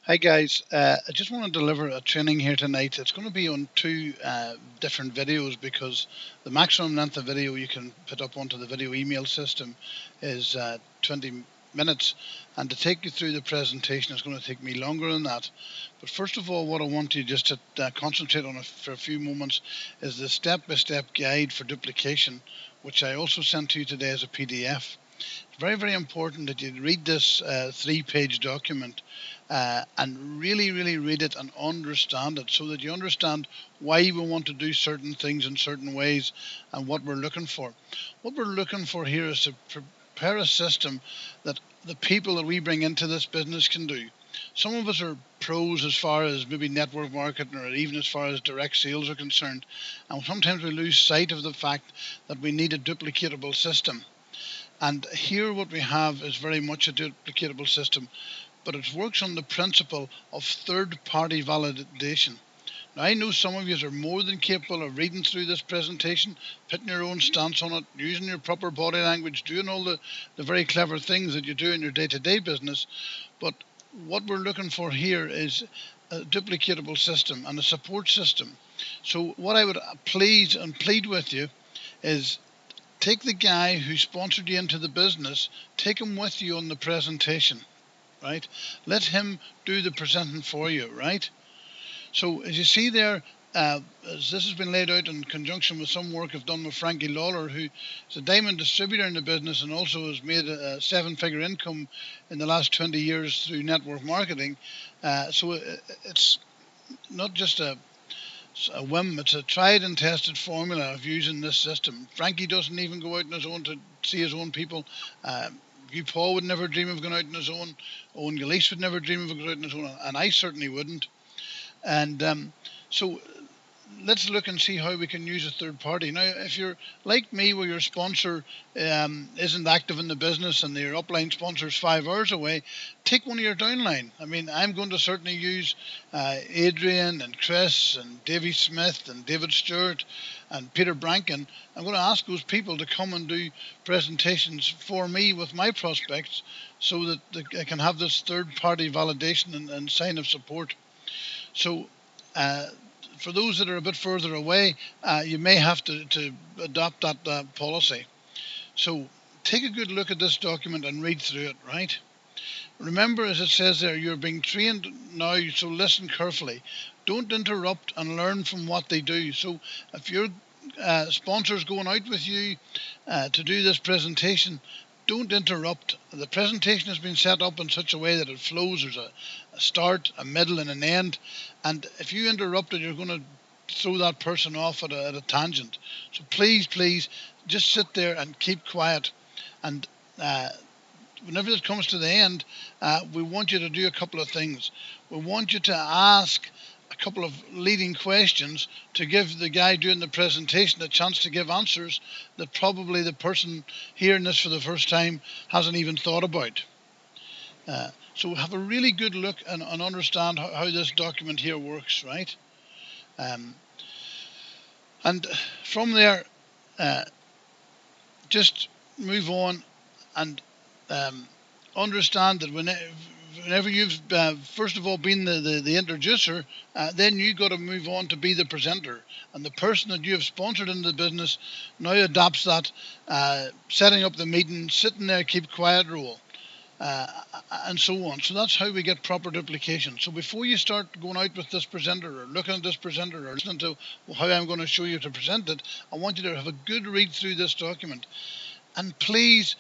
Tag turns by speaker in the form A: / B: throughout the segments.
A: Hi guys, I just want to deliver a training here tonight. It's going to be on two different videos because the maximum length of video you can put up onto the video email system is 20 minutes, and to take you through the presentation is going to take me longer than that. But first of all, what I want you just to concentrate on for a few moments is the step-by-step guide for duplication, which I also sent to you today as a PDF. It's very, very important that you read this three-page document and really, really read it and understand it so that you understand why we want to do certain things in certain ways and what we're looking for. What we're looking for here is to prepare a system that the people that we bring into this business can do. Some of us are pros as far as maybe network marketing or even as far as direct sales are concerned, and sometimes we lose sight of the fact that we need a duplicatable system. And here what we have is very much a duplicatable system, but it works on the principle of third-party validation. Now, I know some of you are more than capable of reading through this presentation, putting your own stance on it, using your proper body language, doing all the very clever things that you do in your day-to-day business. But what we're looking for here is a duplicatable system and a support system. So what I would plead with you is take the guy who sponsored you into the business, take him with you on the presentation, right? Let him do the presenting for you, right? So as you see there, as this has been laid out in conjunction with some work I've done with Frankie Lawler, who is a diamond distributor in the business and also has made a seven-figure income in the last 20 years through network marketing. So it's not just a whim, it's a tried and tested formula of using this system. Frankie doesn't even go out on his own to see his own people. You, Paul, would never dream of going out on his own. Owen Gillespie would never dream of going out on his own, and I certainly wouldn't. And so let's look and see how we can use a third party. Now, if you're like me, where your sponsor isn't active in the business and your upline sponsor is 5 hours away, take one of your downline. I mean, I'm going to certainly use Adrian and Chris and Davy Smith and David Stewart and Peter Brankin. I'm going to ask those people to come and do presentations for me with my prospects so that I can have this third party validation and sign of support. So for those that are a bit further away, you may have to adopt that policy. So take a good look at this document and read through it, right? Remember, as it says there, you're being trained now, so listen carefully. Don't interrupt and learn from what they do. So if your sponsor's going out with you to do this presentation, don't interrupt. The presentation has been set up in such a way that it flows. There's a start, a middle, and an end. And if you interrupt it, you're going to throw that person off at a tangent. So please, please, just sit there and keep quiet. And whenever it comes to the end, we want you to do a couple of things. We want you to ask a couple of leading questions to give the guy doing the presentation a chance to give answers that probably the person hearing this for the first time hasn't even thought about. So have a really good look and understand how this document here works, right? And from there, just move on and understand that whenever you've first of all been the introducer, then you got to move on to be the presenter, and the person that you have sponsored into the business now adopts that setting up the meeting, sitting there, keep quiet role. And so on. So that's how we get proper duplication. So before you start going out with this presenter or looking at this presenter or listening to how I'm going to show you to present it, I want you to have a good read through this document. And please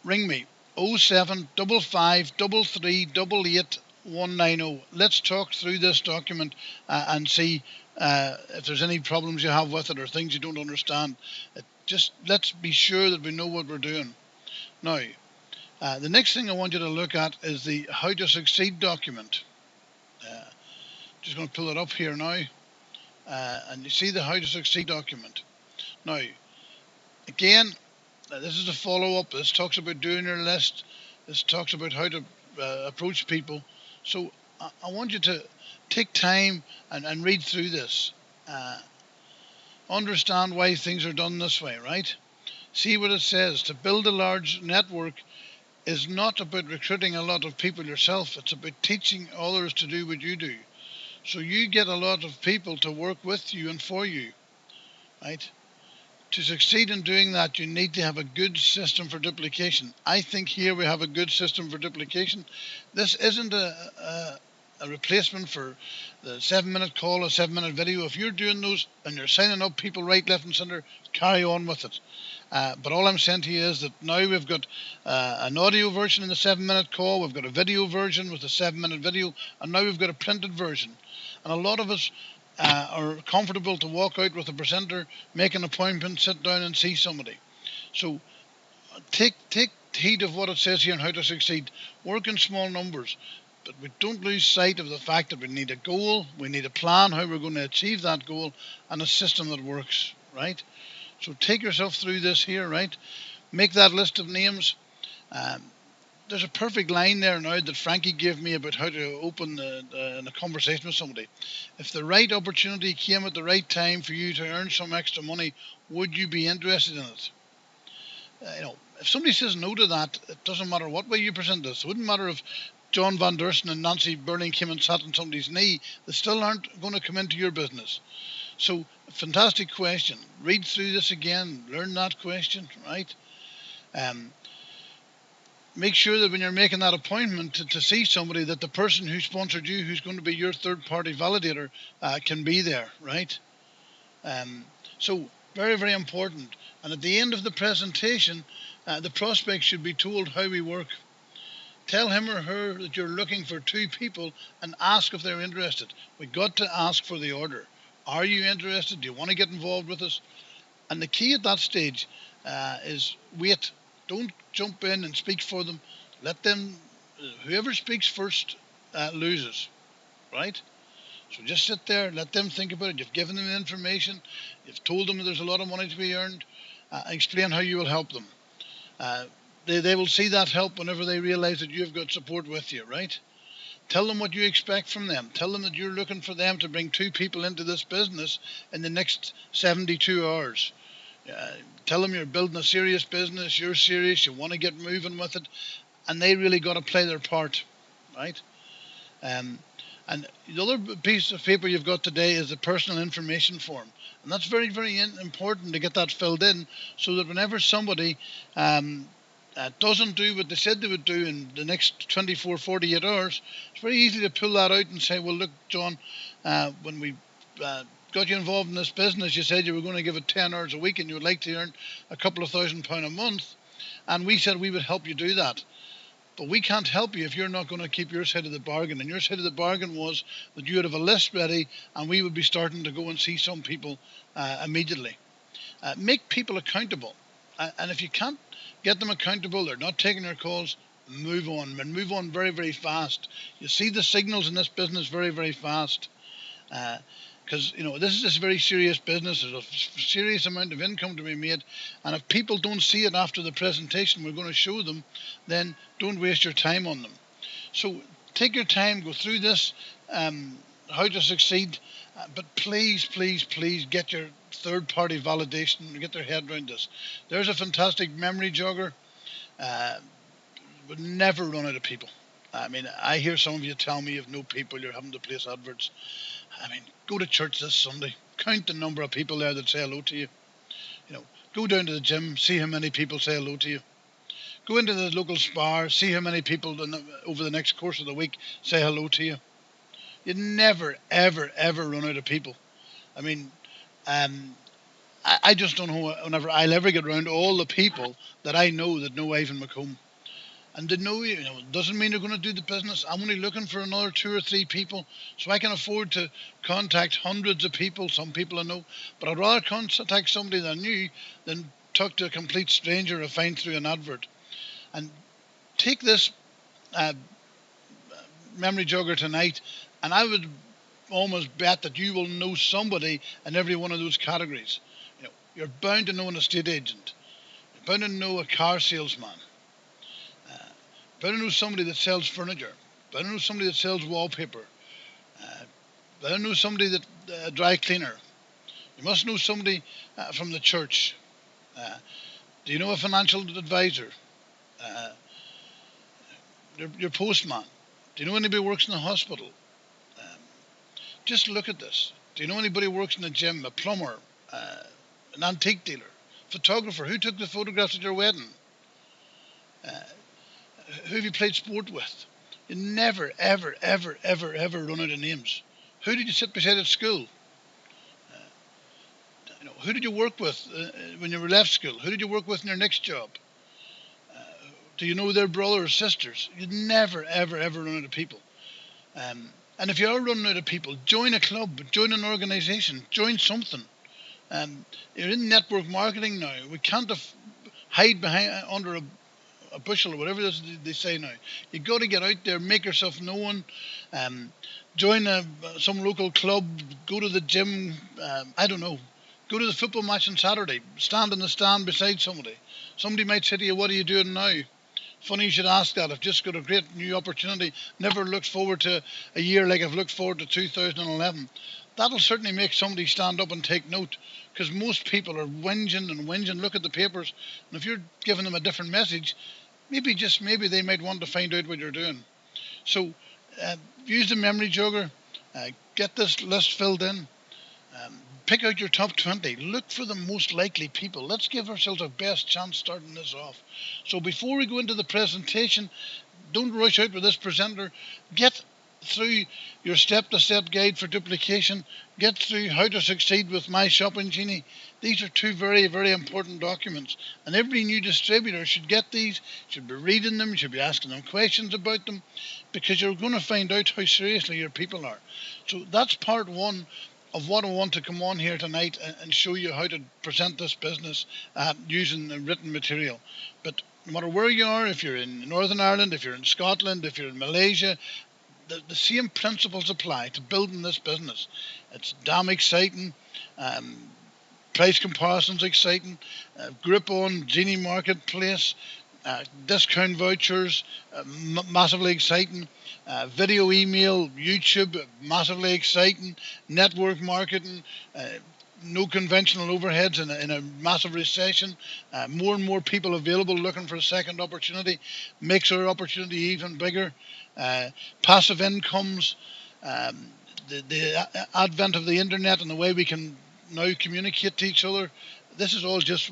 A: ring me 07553388190. Let's talk through this document and see if there's any problems you have with it or things you don't understand. Just let's be sure that we know what we're doing. Now, the next thing I want you to look at is the How to Succeed document. Just going to pull it up here now. And you see the How to Succeed document. Now, again, this is a follow-up. This talks about doing your list. This talks about how to approach people. So I want you to take time and read through this. Understand why things are done this way, right? See what it says. To build a large network, is not about recruiting a lot of people yourself. It's about teaching others to do what you do. So you get a lot of people to work with you and for you, right? To succeed in doing that, you need to have a good system for duplication. I think here we have a good system for duplication. This isn't a replacement for the 7-minute call, a 7-minute video. If you're doing those and you're signing up people right, left, and center, carry on with it. But all I'm saying to you is that now we've got an audio version in the 7-minute call, we've got a video version with a 7-minute video, and now we've got a printed version. And a lot of us are comfortable to walk out with a presenter, make an appointment, sit down and see somebody. So take heed of what it says here on how to succeed. Work in small numbers, but we don't lose sight of the fact that we need a goal, we need a plan how we're going to achieve that goal, and a system that works, right? So take yourself through this here, right? Make that list of names. There's a perfect line there now that Frankie gave me about how to open a conversation with somebody. If the right opportunity came at the right time for you to earn some extra money, would you be interested in it? If somebody says no to that, it doesn't matter what way you present this. It wouldn't matter if John Van Dersen and Nancy Burling came and sat on somebody's knee. They still aren't going to come into your business. So, fantastic question. Read through this again. Learn that question, right? Make sure that when you're making that appointment to see somebody, that the person who sponsored you, who's going to be your third-party validator, can be there, right? So, very, very important. And at the end of the presentation, the prospect should be told how we work. Tell him or her that you're looking for 2 people and ask if they're interested. We've got to ask for the order. Are you interested? Do you want to get involved with us? And the key at that stage is wait. Don't jump in and speak for them. Let them, whoever speaks first loses, right? So just sit there, let them think about it. You've given them the information. You've told them that there's a lot of money to be earned. Explain how you will help them. They will see that help whenever they realize that you've got support with you, right? Tell them what you expect from them. Tell them that you're looking for them to bring 2 people into this business in the next 72 hours. Tell them you're building a serious business, you're serious, you want to get moving with it, and they really got to play their part, right? And the other piece of paper you've got today is the personal information form. And that's very, very important to get that filled in so that whenever somebody doesn't do what they said they would do in the next 24, 48 hours, it's very easy to pull that out and say, well, look, John, when we got you involved in this business, you said you were going to give it 10 hours a week and you would like to earn a couple of £1,000 a month. And we said we would help you do that. But we can't help you if you're not going to keep your side of the bargain. And your side of the bargain was that you would have a list ready and we would be starting to go and see some people immediately. Make people accountable. And if you can't get them accountable, they're not taking their calls, move on. And move on very, very fast. You see the signals in this business very, very fast. Because this is just a very serious business. There's a serious amount of income to be made, and if people don't see it after the presentation we're going to show them, then don't waste your time on them. So take your time, go through this, how to succeed, but please, please, please get your third-party validation, get their head around this. There's a fantastic memory jogger. Would never run out of people. I mean, I hear some of you tell me you have no people, you're having to place adverts. I mean, go to church this Sunday. Count the number of people there that say hello to you. Go down to the gym, see how many people say hello to you. Go into the local spa, see how many people over the next course of the week say hello to you. You never, ever, ever run out of people. I mean, I just don't know whenever I'll ever get around all the people that I know that know Ivan McComb. And they know you, doesn't mean they're going to do the business. I'm only looking for another 2 or 3 people so I can afford to contact hundreds of people, some people I know. But I'd rather contact somebody that I knew than talk to a complete stranger or find through an advert. And take this memory jogger tonight, and I would almost bet that you will know somebody in every one of those categories. You're bound to know an estate agent. You're bound to know a car salesman. Better know somebody that sells furniture. Better know somebody that sells wallpaper. Better know somebody that a dry cleaner. You must know somebody from the church. Do you know a financial advisor? your postman. Do you know anybody who works in the hospital? Um, just look at this. Do you know anybody who works in the gym? A plumber, uh, an antique dealer, photographer. Who took the photographs at your wedding? Uh, who have you played sport with? You never, ever, ever, ever, ever run out of names. Who did you sit beside at school? Uh, who did you work with when you were left school? Who did you work with in your next job? Uh, do you know their brothers, sisters? You never, ever, ever run out of people. And if you are running out of people, join a club, join an organisation, join something. You're in network marketing now. We can't hide behind under a bushel or whatever it is they say now. You got to get out there, make yourself known, um, join some local club, go to the gym. I don't know. Go to the football match on Saturday. Stand in the stand beside somebody. Somebody might say to you, "What are you doing now?" Funny you should ask that. I've just got a great new opportunity. Never looked forward to a year like I've looked forward to 2011. That'll certainly make somebody stand up and take note, because most people are whinging and whinging. Look at the papers, and if you're giving them a different message, maybe just maybe they might want to find out what you're doing. So uh, use the memory jogger. Get this list filled in. Um, Pick out your top 20. Look for the most likely people. Let's give ourselves our best chance starting this off. So before we go into the presentation, don't rush out with this presenter. Get through your step-to-step guide for duplication. Get through how to succeed with My Shopping Genie. These are two very, very important documents. And every new distributor should get these, should be reading them, should be asking them questions about them, because you're going to find out how seriously your people are. So that's part one of what I want to come on here tonight and show you how to present this business using the written material. But no matter where you are, if you're in Northern Ireland, if you're in Scotland, if you're in Malaysia, the same principles apply to building this business. It's damn exciting. Um, Price comparisons exciting. Groupon, Genie Marketplace, discount vouchers, massively exciting. Video, email, YouTube, massively exciting. Network marketing, no conventional overheads in a massive recession. More and more people available looking for a second opportunity makes our opportunity even bigger. Passive incomes, um, the advent of the internet and the way we can now communicate to each other. This is all just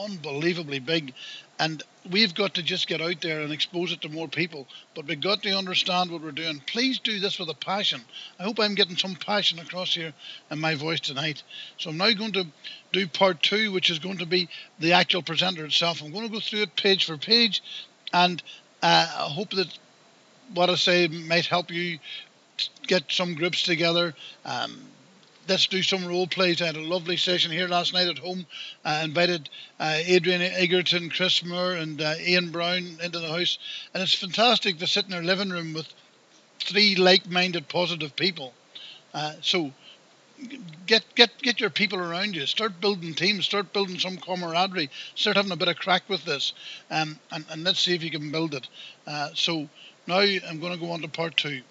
A: unbelievably big, and we've got to just get out there and expose it to more people. But we've got to understand what we're doing. Please do this with a passion. I hope I'm getting some passion across here in my voice tonight. So I'm now going to do part two, which is going to be the actual presenter itself. I'm going to go through it page for page, and I hope that what I say might help you get some groups together. Let's do some role plays. I had a lovely session here last night at home. I invited Adrian Egerton, Chris Moore, and Ian Brown into the house, and it's fantastic to sit in our living room with three like-minded, positive people. So get your people around you. Start building teams. Start building some camaraderie. Start having a bit of crack with this, and let's see if you can build it. So now I'm going to go on to part two.